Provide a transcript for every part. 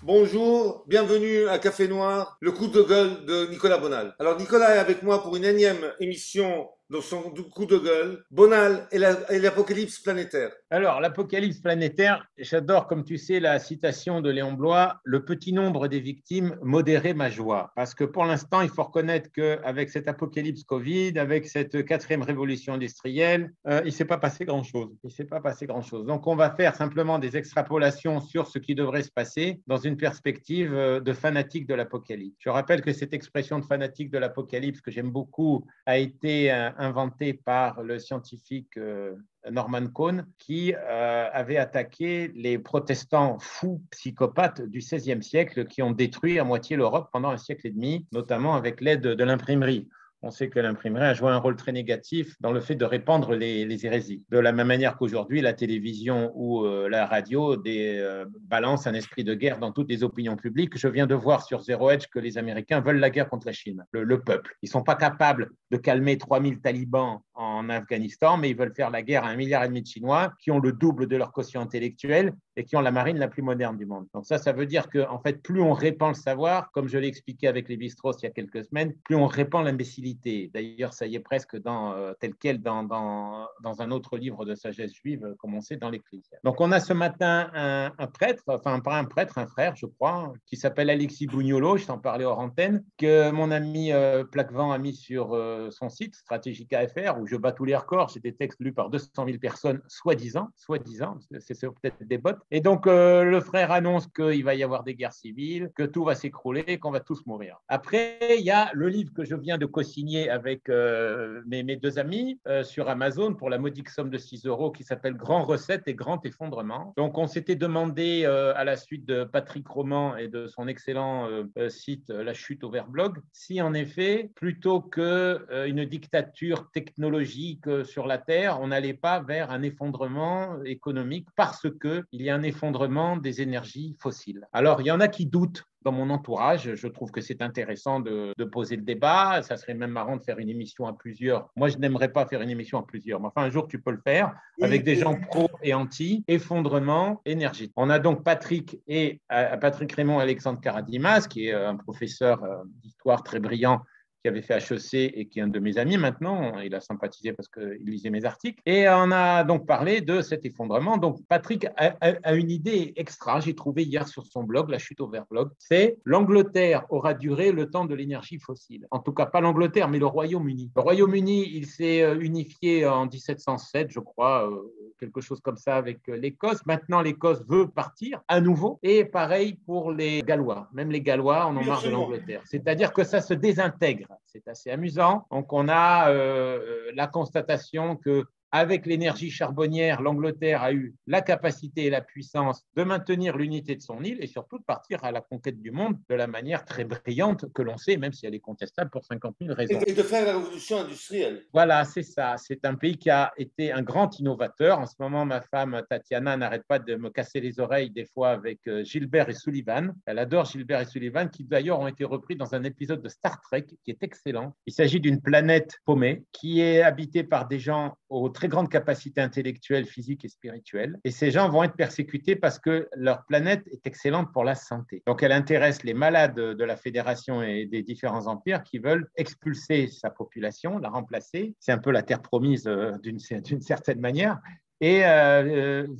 Bonjour, bienvenue à Café Noir, le coup de gueule de Nicolas Bonal. Alors Nicolas est avec moi pour une énième émission dans son coup de gueule, Bonal et l'apocalypse planétaire. Alors, l'apocalypse planétaire, j'adore, comme tu sais, la citation de Léon Bloy, le petit nombre des victimes modérait ma joie. Parce que pour l'instant, il faut reconnaître qu'avec cette apocalypse Covid, avec cette quatrième révolution industrielle, il ne s'est pas passé grand-chose. Il s'est pas passé grand-chose. Donc, on va faire simplement des extrapolations sur ce qui devrait se passer dans une perspective de fanatique de l'apocalypse. Je rappelle que cette expression de fanatique de l'apocalypse, que j'aime beaucoup, a été inventée par le scientifique Norman Cohn, qui avait attaqué les protestants fous, psychopathes du XVIe siècle qui ont détruit à moitié l'Europe pendant un siècle et demi, notamment avec l'aide de l'imprimerie. On sait que l'imprimerie a joué un rôle très négatif dans le fait de répandre les hérésies. De la même manière qu'aujourd'hui, la télévision ou la radio balance un esprit de guerre dans toutes les opinions publiques. Je viens de voir sur Zero Hedge que les Américains veulent la guerre contre la Chine, le peuple. Ils ne sont pas capables de calmer 3000 talibans en Afghanistan, mais ils veulent faire la guerre à 1,5 milliard de Chinois qui ont le double de leur quotient intellectuel et qui ont la marine la plus moderne du monde. Donc ça veut dire que, en fait, plus on répand le savoir, comme je l'ai expliqué avec Lévi-Strauss il y a quelques semaines, plus on répand l'imbécilité. D'ailleurs, ça y est presque tel quel dans un autre livre de sagesse juive, comme on sait dans l'Ecclésiaste. Donc on a ce matin un prêtre, enfin pas un prêtre, un frère, je crois, qui s'appelle Alexis Bougnolo, je t'en parlais hors antenne, que mon ami Plaquevent a mis sur son site, Stratégica.fr, où je bats tous les records. J'ai des textes lus par 200 000 personnes, soi-disant, c'est peut-être des bots. Et donc, le frère annonce qu'il va y avoir des guerres civiles, que tout va s'écrouler, qu'on va tous mourir. Après, il y a le livre que je viens de co-signer avec mes deux amis sur Amazon pour la modique somme de 6 euros qui s'appelle Grand Recette et Grand Effondrement. Donc, on s'était demandé à la suite de Patrick Roman et de son excellent site La Chute au Verblog si en effet, plutôt qu'une dictature technologique sur la Terre, on n'allait pas vers un effondrement économique parce qu'il y a un effondrement des énergies fossiles. Alors, il y en a qui doutent dans mon entourage. Je trouve que c'est intéressant de poser le débat. Ça serait même marrant de faire une émission à plusieurs. Moi, je n'aimerais pas faire une émission à plusieurs, mais enfin, un jour, tu peux le faire avec des gens pro et anti, effondrement énergétique. On a donc Patrick Raymond et Alexandre Karadimas, qui est un professeur d'histoire très brillant, qui avait fait HEC et qui est un de mes amis maintenant. Il a sympathisé parce qu'il lisait mes articles. Et on a donc parlé de cet effondrement. Donc, Patrick a une idée extra, j'ai trouvé hier sur son blog, La Chute au Verblog. C'est l'Angleterre aura duré le temps de l'énergie fossile. En tout cas, pas l'Angleterre, mais le Royaume-Uni. Le Royaume-Uni, il s'est unifié en 1707, je crois, quelque chose comme ça avec l'Écosse. Maintenant, l'Écosse veut partir à nouveau. Et pareil pour les Gallois. Même les Gallois en ont marre de l'Angleterre. C'est-à-dire que ça se désintègre. C'est assez amusant. Donc, on a la constatation que avec l'énergie charbonnière, l'Angleterre a eu la capacité et la puissance de maintenir l'unité de son île et surtout de partir à la conquête du monde de la manière très brillante que l'on sait, même si elle est contestable pour 50 000 raisons. Et de faire la révolution industrielle. Voilà, c'est ça. C'est un pays qui a été un grand innovateur. En ce moment, ma femme Tatiana n'arrête pas de me casser les oreilles des fois avec Gilbert et Sullivan. Elle adore Gilbert et Sullivan, qui d'ailleurs ont été repris dans un épisode de Star Trek qui est excellent. Il s'agit d'une planète paumée qui est habitée par des gens aux très grandes capacités intellectuelles, physiques et spirituelles. Et ces gens vont être persécutés parce que leur planète est excellente pour la santé. Donc, elle intéresse les malades de la Fédération et des différents empires qui veulent expulser sa population, la remplacer. C'est un peu la terre promise d'une certaine manière. Et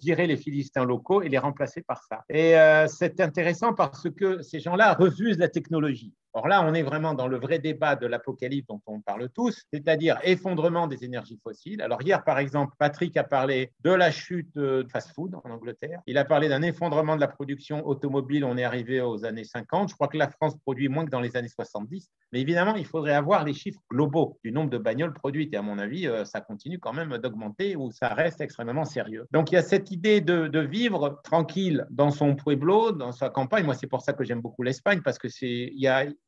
virer les Philistins locaux et les remplacer par ça. Et c'est intéressant parce que ces gens-là refusent la technologie. Or là, on est vraiment dans le vrai débat de l'apocalypse dont on parle tous, c'est-à-dire effondrement des énergies fossiles. Alors hier, par exemple, Patrick a parlé de la chute de fast-food en Angleterre. Il a parlé d'un effondrement de la production automobile. On est arrivé aux années 50. Je crois que la France produit moins que dans les années 70. Mais évidemment, il faudrait avoir les chiffres globaux du nombre de bagnoles produites. Et à mon avis, ça continue quand même d'augmenter ou ça reste extrêmement sérieux. Donc, il y a cette idée de vivre tranquille dans son pueblo, dans sa campagne. Moi, c'est pour ça que j'aime beaucoup l'Espagne, parce que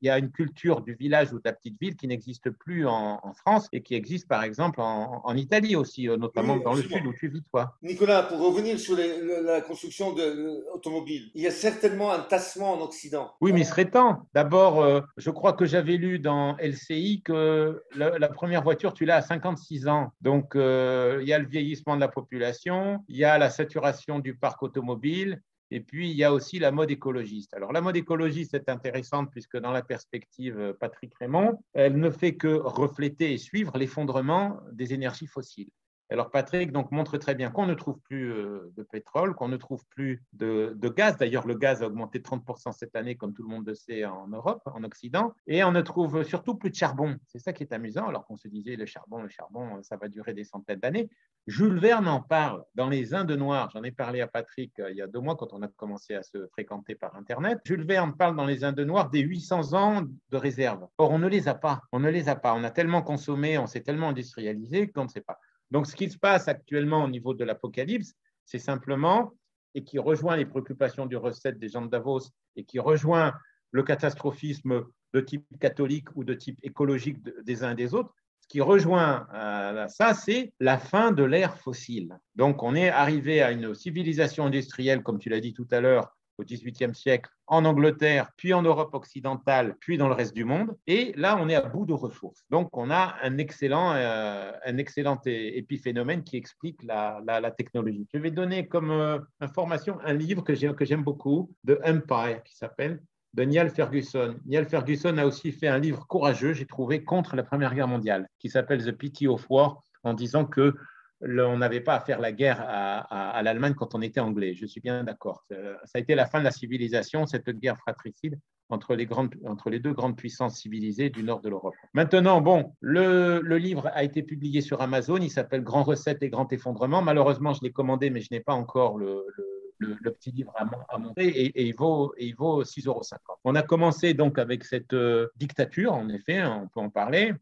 il y a une culture du village ou de la petite ville qui n'existe plus en France et qui existe, par exemple, en Italie aussi, notamment Oui, dans le absolument. sud où tu vis, toi. Nicolas, pour revenir sur la construction automobile, il y a certainement un tassement en Occident. Oui, mais il serait temps. D'abord, je crois que j'avais lu dans LCI que la première voiture, tu l'as à 56 ans. Donc, il y a le vieillissement de la population, il y a la saturation du parc automobile, Et puis, il y a aussi la mode écologiste. Alors, la mode écologiste est intéressante puisque dans la perspective Patrick Raymond, elle ne fait que refléter et suivre l'effondrement des énergies fossiles. Alors, Patrick donc, montre très bien qu'on ne trouve plus de pétrole, qu'on ne trouve plus de gaz. D'ailleurs, le gaz a augmenté de 30% cette année, comme tout le monde le sait, en Europe, en Occident. Et on ne trouve surtout plus de charbon. C'est ça qui est amusant, alors qu'on se disait le charbon, ça va durer des centaines d'années. Jules Verne en parle dans Les Indes noires. J'en ai parlé à Patrick il y a 2 mois quand on a commencé à se fréquenter par Internet. Jules Verne parle dans Les Indes noires des 800 ans de réserve. Or, on ne les a pas. On ne les a pas. On a tellement consommé, on s'est tellement industrialisé qu'on ne sait pas. Donc, ce qui se passe actuellement au niveau de l'apocalypse, c'est simplement, et qui rejoint les préoccupations du recette des gens de Davos, et qui rejoint le catastrophisme de type catholique ou de type écologique des uns et des autres, ce qui rejoint ça, c'est la fin de l'ère fossile. Donc, on est arrivé à une civilisation industrielle, comme tu l'as dit tout à l'heure, au XVIIIe siècle, en Angleterre, puis en Europe occidentale, puis dans le reste du monde. Et là, on est à bout de ressources. Donc, on a un excellent épiphénomène qui explique la technologie. Je vais donner comme information un livre que j'aime beaucoup, de Empire, qui s'appelle de Niall Ferguson. Niall Ferguson a aussi fait un livre courageux, j'ai trouvé, contre la Première Guerre mondiale, qui s'appelle The Pity of War, en disant que on n'avait pas à faire la guerre à l'Allemagne quand on était anglais. Je suis bien d'accord. Ça a été la fin de la civilisation, cette guerre fratricide entre les 2 grandes puissances civilisées du nord de l'Europe. Maintenant, bon, le livre a été publié sur Amazon. Il s'appelle Grand Recette et Grand Effondrement. Malheureusement, je l'ai commandé, mais je n'ai pas encore le petit livre à monter et il vaut 6,50 €. On a commencé donc avec cette dictature, en effet, on peut en parler.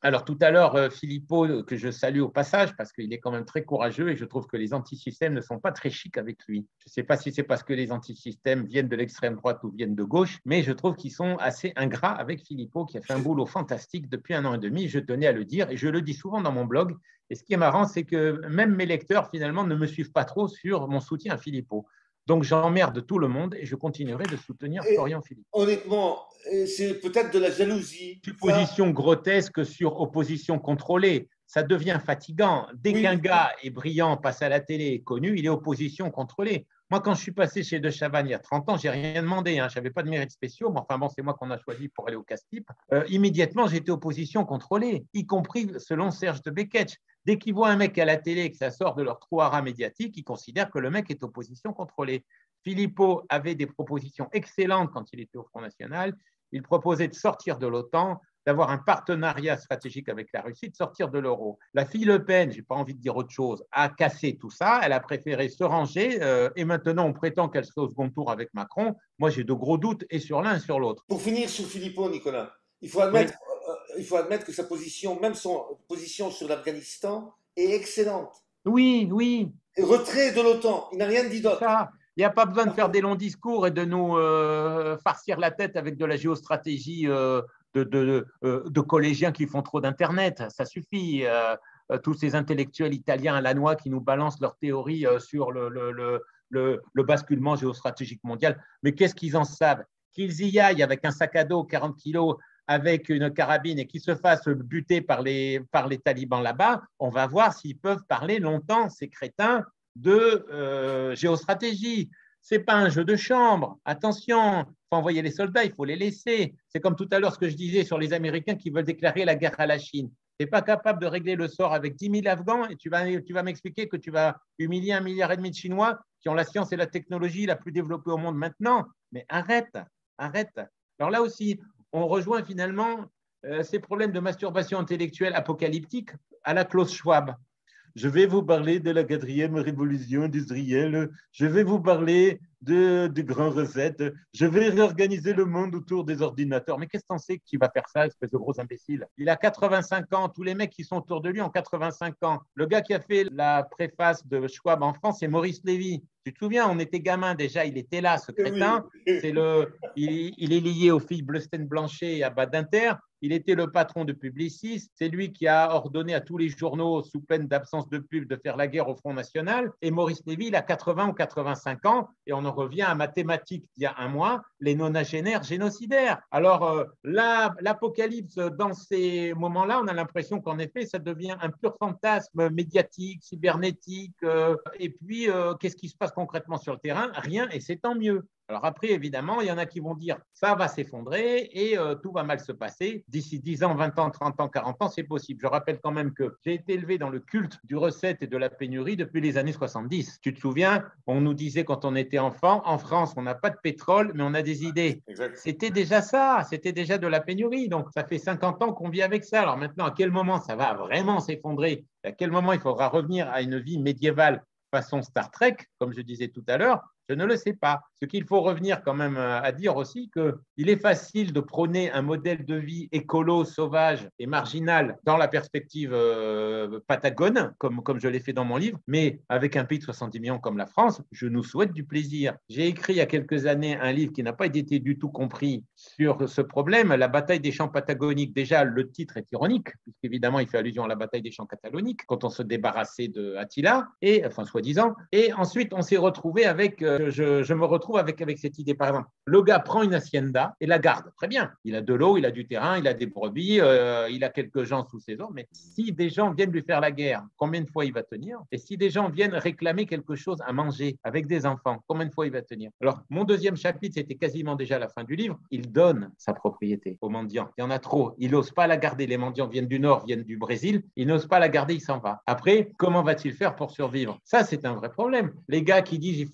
Alors tout à l'heure, Philippot, que je salue au passage parce qu'il est quand même très courageux et je trouve que les antisystèmes ne sont pas très chics avec lui. Je ne sais pas si c'est parce que les antisystèmes viennent de l'extrême droite ou viennent de gauche, mais je trouve qu'ils sont assez ingrats avec Philippot qui a fait un boulot fantastique depuis 1 an et demi. Je tenais à le dire et je le dis souvent dans mon blog. Et ce qui est marrant, c'est que même mes lecteurs finalement ne me suivent pas trop sur mon soutien à Philippot. Donc j'emmerde tout le monde et je continuerai de soutenir Florian Philippot. Honnêtement, c'est peut-être de la jalousie. Supposition grotesque sur opposition contrôlée. Ça devient fatigant. Dès qu'un gars est brillant, passe à la télé, est connu, il est opposition contrôlée. Moi, quand je suis passé chez De Chavannes il y a 30 ans, je n'ai rien demandé. Je n'avais pas de mérites spéciaux, mais enfin bon, c'est moi qu'on a choisi pour aller au casse-pipe. Immédiatement, j'étais opposition contrôlée, y compris selon Serge de Beketch. Dès qu'ils voient un mec à la télé et que ça sort de leur trou-hara médiatique, ils considèrent que le mec est opposition contrôlée. Philippot avait des propositions excellentes quand il était au Front National. Il proposait de sortir de l'OTAN, d'avoir un partenariat stratégique avec la Russie, de sortir de l'euro. La fille Le Pen, je n'ai pas envie de dire autre chose, a cassé tout ça. Elle a préféré se ranger et maintenant on prétend qu'elle serait au second tour avec Macron. Moi, j'ai de gros doutes et sur l'un et sur l'autre. Pour finir sur Philippot, Nicolas, il faut admettre que sa position, même son position sur l'Afghanistan, est excellente. Oui, oui. Retrait de l'OTAN, il n'a rien dit d'autre. Il n'y a pas besoin de faire des longs discours et de nous farcir la tête avec de la géostratégie de collégiens qui font trop d'Internet. Ça suffit. Tous ces intellectuels italiens à Lannoy qui nous balancent leurs théories sur le basculement géostratégique mondial. Mais qu'est-ce qu'ils en savent? Qu'ils y aillent avec un sac à dos 40 kilos avec une carabine et qu'ils se fassent buter par les talibans là-bas, on va voir s'ils peuvent parler longtemps, ces crétins, de géostratégie. Ce n'est pas un jeu de chambre. Attention, il faut envoyer les soldats, il faut les laisser. C'est comme tout à l'heure ce que je disais sur les Américains qui veulent déclarer la guerre à la Chine. Tu n'es pas capable de régler le sort avec 10 000 Afghans et tu vas m'expliquer que tu vas humilier 1,5 milliard de Chinois qui ont la science et la technologie la plus développée au monde maintenant. Mais arrête. Alors là aussi, on rejoint finalement ces problèmes de masturbation intellectuelle apocalyptique à la Klaus Schwab. Je vais vous parler de la 4e révolution industrielle. Je vais vous parler de grandes recettes. Je vais réorganiser le monde autour des ordinateurs. Mais qu'est-ce que t'en sais qui va faire ça, espèce de gros imbécile? Il a 85 ans. Tous les mecs qui sont autour de lui ont 85 ans. Le gars qui a fait la préface de Schwab en France, c'est Maurice Lévy. Tu te souviens, on était gamins déjà, il était là, ce crétin. Il est lié aux filles Bleustein-Blanchet et à Badinter. Il était le patron de Publicis. C'est lui qui a ordonné à tous les journaux, sous peine d'absence de pub, de faire la guerre au Front National. Et Maurice Lévy, il a 80 ou 85 ans. Et on en revient à mathématiques d'il y a 1 mois, les nonagénaires génocidaires. Alors, l'apocalypse, dans ces moments-là, on a l'impression qu'en effet, ça devient un pur fantasme médiatique, cybernétique. Et puis, qu'est-ce qui se passe concrètement sur le terrain, rien, et c'est tant mieux. Alors après, évidemment, il y en a qui vont dire ça va s'effondrer et tout va mal se passer. D'ici 10 ans, 20 ans, 30 ans, 40 ans, c'est possible. Je rappelle quand même que j'ai été élevé dans le culte du recette et de la pénurie depuis les années 70. Tu te souviens, on nous disait quand on était enfant, en France, on n'a pas de pétrole, mais on a des idées. Exact. C'était déjà ça, c'était déjà de la pénurie. Donc, ça fait 50 ans qu'on vit avec ça. Alors maintenant, à quel moment ça va vraiment s'effondrer? À quel moment il faudra revenir à une vie médiévale façon Star Trek, comme je disais tout à l'heure? Je ne le sais pas. Ce qu'il faut revenir quand même à dire aussi, qu'il est facile de prôner un modèle de vie écolo, sauvage et marginal dans la perspective patagone, comme je l'ai fait dans mon livre, mais avec un pays de 70 millions comme la France, je nous souhaite du plaisir. J'ai écrit il y a quelques années un livre qui n'a pas été du tout compris sur ce problème, la bataille des champs patagoniques. Déjà, le titre est ironique, puisqu'évidemment, il fait allusion à la bataille des champs cataloniques, quand on se débarrassait de Attila, enfin, soi-disant. Et ensuite, on s'est retrouvé avec... Je me retrouve avec cette idée. Par exemple, le gars prend une hacienda et la garde. Très bien. Il a de l'eau, il a du terrain, il a des brebis, il a quelques gens sous ses ordres. Mais si des gens viennent lui faire la guerre, combien de fois il va tenir? Et si des gens viennent réclamer quelque chose à manger avec des enfants, combien de fois il va tenir? Alors, mon deuxième chapitre, c'était quasiment déjà la fin du livre. Il donne sa propriété aux mendiants. Il y en a trop. Il n'ose pas la garder. Les mendiants viennent du Nord, viennent du Brésil. Il n'ose pas la garder, il s'en va. Après, comment va-t-il faire pour survivre? Ça, c'est un vrai problème. Les gars qui disent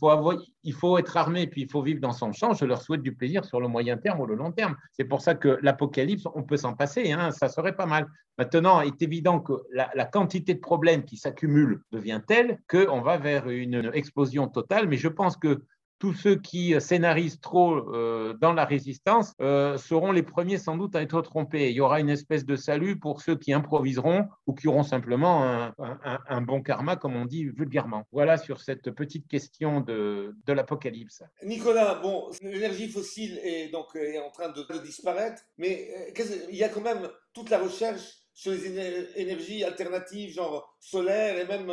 il faut être armé, puis il faut vivre dans son champ, je leur souhaite du plaisir sur le moyen terme ou le long terme. C'est pour ça que l'apocalypse, on peut s'en passer, hein, ça serait pas mal. Maintenant, il est évident que la quantité de problèmes qui s'accumulent devient telle qu'on va vers une explosion totale, mais je pense que tous ceux qui scénarisent trop dans la résistance seront les premiers sans doute à être trompés. Il y aura une espèce de salut pour ceux qui improviseront ou qui auront simplement un bon karma, comme on dit vulgairement. Voilà sur cette petite question de l'apocalypse. Nicolas, bon, l'énergie fossile est en train de disparaître, mais il y a quand même toute la recherche sur les énergies alternatives, genre solaire et même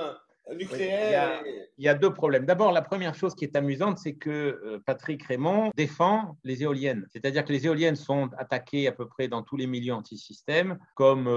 nucléaire. Oui, il y a deux problèmes. D'abord, la première chose qui est amusante, c'est que Patrick Raymond défend les éoliennes. C'est-à-dire que les éoliennes sont attaquées à peu près dans tous les milieux anti-système comme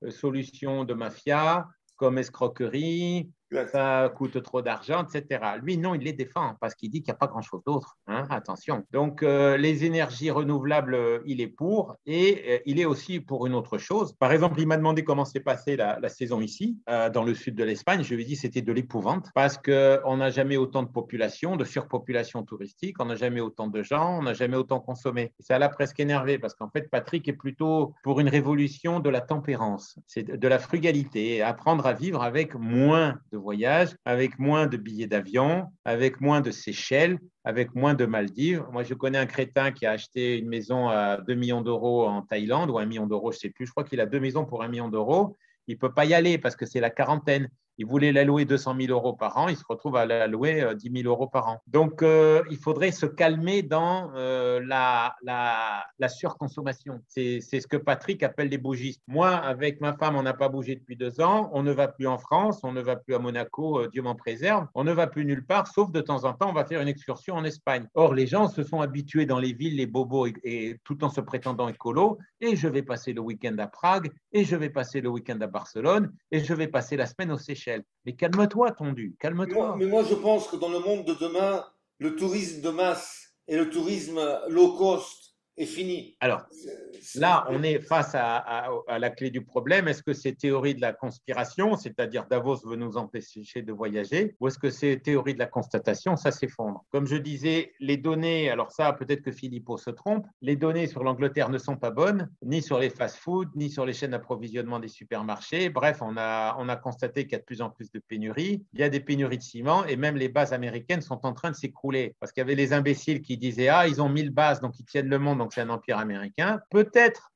solution de mafia, comme escroquerie, ça coûte trop d'argent, etc. Lui, non, il les défend parce qu'il dit qu'il n'y a pas grand-chose d'autre. Hein, attention. Donc, les énergies renouvelables, il est pour et il est aussi pour une autre chose. Par exemple, il m'a demandé comment s'est passée la saison ici, dans le sud de l'Espagne. Je lui ai dit que c'était de l'épouvante parce qu'on n'a jamais autant de population, de surpopulation touristique, on n'a jamais autant de gens, on n'a jamais autant consommé. Et ça l'a presque énervé parce qu'en fait, Patrick est plutôt pour une révolution de la tempérance, c'est de la frugalité, apprendre à vivre avec moins de voyages, avec moins de billets d'avion, avec moins de Seychelles, avec moins de Maldives. Moi, je connais un crétin qui a acheté une maison à 2 millions d'euros en Thaïlande ou 1 million d'euros, je ne sais plus. Je crois qu'il a 2 maisons pour 1 million d'euros. Il ne peut pas y aller parce que c'est la quarantaine. Il voulait la louer 200 000 euros par an, il se retrouve à la louer 10 000 euros par an. Donc, il faudrait se calmer dans la surconsommation. C'est ce que Patrick appelle les bougistes. Moi, avec ma femme, on n'a pas bougé depuis 2 ans. On ne va plus en France, on ne va plus à Monaco, Dieu m'en préserve. On ne va plus nulle part, sauf de temps en temps, on va faire une excursion en Espagne. Or, les gens se sont habitués dans les villes, les bobos, et tout en se prétendant écolo. Et je vais passer le week-end à Prague, et je vais passer le week-end à Barcelone, et je vais passer la semaine aux Seychelles. Mais calme-toi, Tondu, calme-toi. Mais moi, je pense que dans le monde de demain, le tourisme de masse et le tourisme low cost est fini. Alors, là, on est face à la clé du problème. Est-ce que c'est théorie de la conspiration, c'est-à-dire Davos veut nous empêcher de voyager, ou est-ce que c'est théorie de la constatation? Ça s'effondre. Comme je disais, les données, alors ça, peut-être que Philippot se trompe, les données sur l'Angleterre ne sont pas bonnes, ni sur les fast-foods, ni sur les chaînes d'approvisionnement des supermarchés. Bref, on a constaté qu'il y a de plus en plus de pénuries. Il y a des pénuries de ciment et même les bases américaines sont en train de s'écrouler. Parce qu'il y avait les imbéciles qui disaient « Ah, ils ont 1000 bases, donc ils tiennent le monde, donc c'est un empire américain. » Peut-être,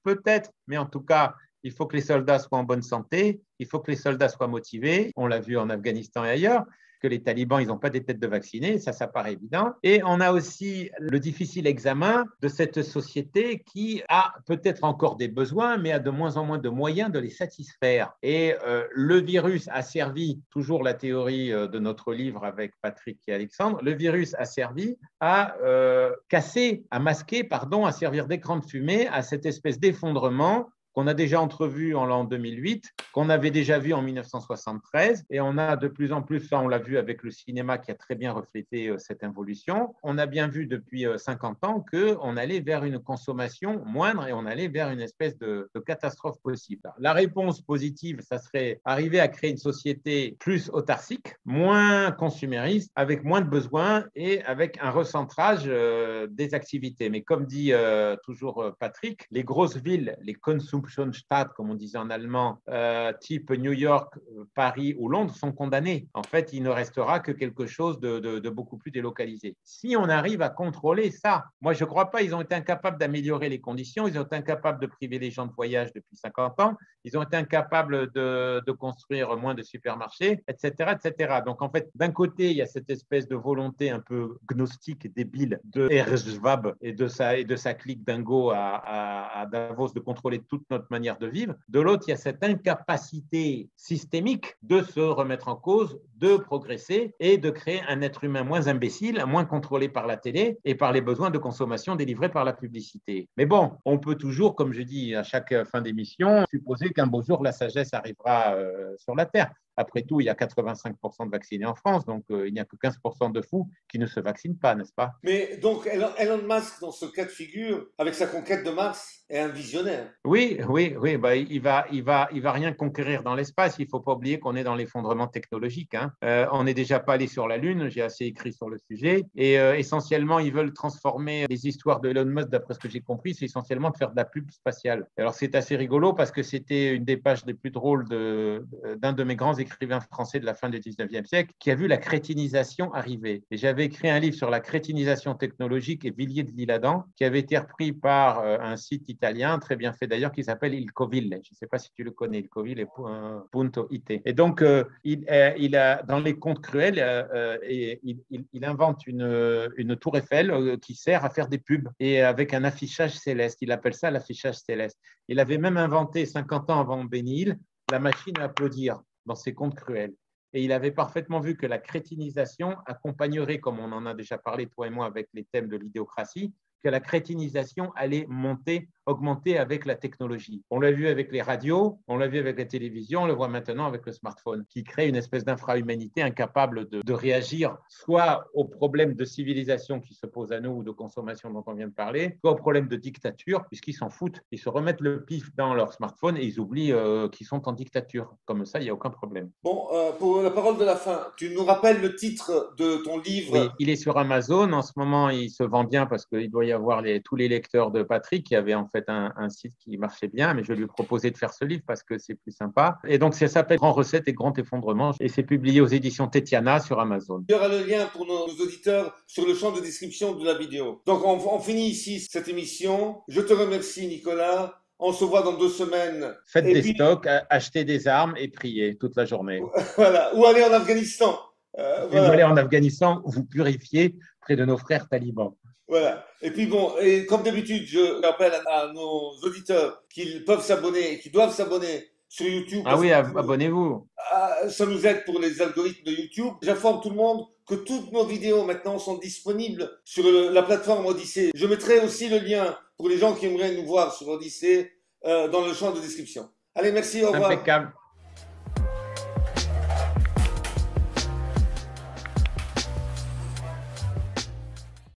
mais en tout cas, il faut que les soldats soient en bonne santé, il faut que les soldats soient motivés. On l'a vu en Afghanistan et ailleurs, que les talibans, ils n'ont pas des têtes de vaccinés, ça paraît évident. Et on a aussi le difficile examen de cette société qui a peut-être encore des besoins, mais a de moins en moins de moyens de les satisfaire. Et le virus a servi, toujours la théorie de notre livre avec Patrick et Alexandre, le virus a servi à masquer, à servir d'écran de fumée à cette espèce d'effondrement qu'on a déjà entrevues en l'an 2008, qu'on avait déjà vues en 1973. Et on a de plus en plus, ça on l'a vu avec le cinéma qui a très bien reflété cette évolution, on a bien vu depuis 50 ans qu'on allait vers une consommation moindre et on allait vers une espèce de catastrophe possible. La réponse positive, ça serait arriver à créer une société plus autarcique, moins consumériste, avec moins de besoins et avec un recentrage des activités. Mais comme dit toujours Patrick, les grosses villes, les Konsumtionsstadt, comme on disait en allemand, type New York, Paris ou Londres, sont condamnées. En fait, il ne restera que quelque chose de beaucoup plus délocalisé. Si on arrive à contrôler ça, moi je ne crois pas, ils ont été incapables d'améliorer les conditions, ils ont été incapables de priver les gens de voyage depuis 50 ans, ils ont été incapables de construire moins de supermarchés, etc., etc. Donc en fait, d'un côté, il y a cette espèce de volonté un peu gnostique et débile de Herr Schwab et de sa clique dingo à Davos de contrôler toute notre manière de vivre. De l'autre, il y a cette incapacité systémique de se remettre en cause, de progresser et de créer un être humain moins imbécile, moins contrôlé par la télé et par les besoins de consommation délivrés par la publicité. Mais bon, on peut toujours, comme je dis à chaque fin d'émission, supposer qu'un beau jour, la sagesse arrivera sur la Terre. Après tout, il y a 85% de vaccinés en France, donc il n'y a que 15% de fous qui ne se vaccinent pas, n'est-ce pas? Mais donc Elon Musk, dans ce cas de figure, avec sa conquête de Mars, est un visionnaire. Oui, oui, oui. Bah, il va rien conquérir dans l'espace. Il ne faut pas oublier qu'on est dans l'effondrement technologique. Hein. On n'est déjà pas allé sur la Lune. J'ai assez écrit sur le sujet. Et essentiellement, ils veulent transformer les histoires de Elon Musk, d'après ce que j'ai compris, c'est essentiellement de faire de la pub spatiale. Alors, c'est assez rigolo parce que c'était une des pages les plus drôles d'un de mes grands écrivains français de la fin du 19e siècle qui a vu la crétinisation arriver. Et j'avais écrit un livre sur la crétinisation technologique et Villiers de l'Isle-Adam qui avait été repris par un site italien, très bien fait d'ailleurs, qui s'appelle Il Covile. Je ne sais pas si tu le connais, Il Covile .it. Et donc, il a, dans les contes cruels, il invente une tour Eiffel qui sert à faire des pubs et avec un affichage céleste. Il appelle ça l'affichage céleste. Il avait même inventé, 50 ans avant Bénil, la machine à applaudir dans ses contes cruels. Et il avait parfaitement vu que la crétinisation accompagnerait, comme on en a déjà parlé, toi et moi, avec les thèmes de l'idéocratie, que la crétinisation allait augmenter avec la technologie. On l'a vu avec les radios, on l'a vu avec la télévision, on le voit maintenant avec le smartphone, qui crée une espèce d'infra-humanité incapable de réagir soit aux problèmes de civilisation qui se posent à nous ou de consommation dont on vient de parler, soit aux problèmes de dictature, puisqu'ils s'en foutent. Ils se remettent le pif dans leur smartphone et ils oublient qu'ils sont en dictature. Comme ça, il n'y a aucun problème. Bon, pour la parole de la fin, tu nous rappelles le titre de ton livre? Oui, il est sur Amazon. En ce moment, il se vend bien parce qu'il doit y avoir tous les lecteurs de Patrick qui avaient en fait un site qui marchait bien, mais je lui ai proposé de faire ce livre parce que c'est plus sympa. Et donc, ça s'appelle Grand Recette et Grand Effondrement et c'est publié aux éditions Tetiana sur Amazon. Il y aura le lien pour nos auditeurs sur le champ de description de la vidéo. Donc, on finit ici cette émission. Je te remercie, Nicolas. On se voit dans 2 semaines. Faites des stocks, achetez des armes et priez toute la journée. Voilà. Ou aller en Afghanistan. Et vous allez en Afghanistan, vous purifiez près de nos frères talibans. Voilà. Et puis bon, et comme d'habitude, je rappelle à nos auditeurs qu'ils peuvent s'abonner, qu'ils doivent s'abonner sur YouTube. Ah oui, abonnez-vous. Ça nous aide pour les algorithmes de YouTube. J'informe tout le monde que toutes nos vidéos maintenant sont disponibles sur la plateforme Odyssée. Je mettrai aussi le lien pour les gens qui aimeraient nous voir sur Odyssée dans le champ de description. Allez, merci, au revoir. Impeccable.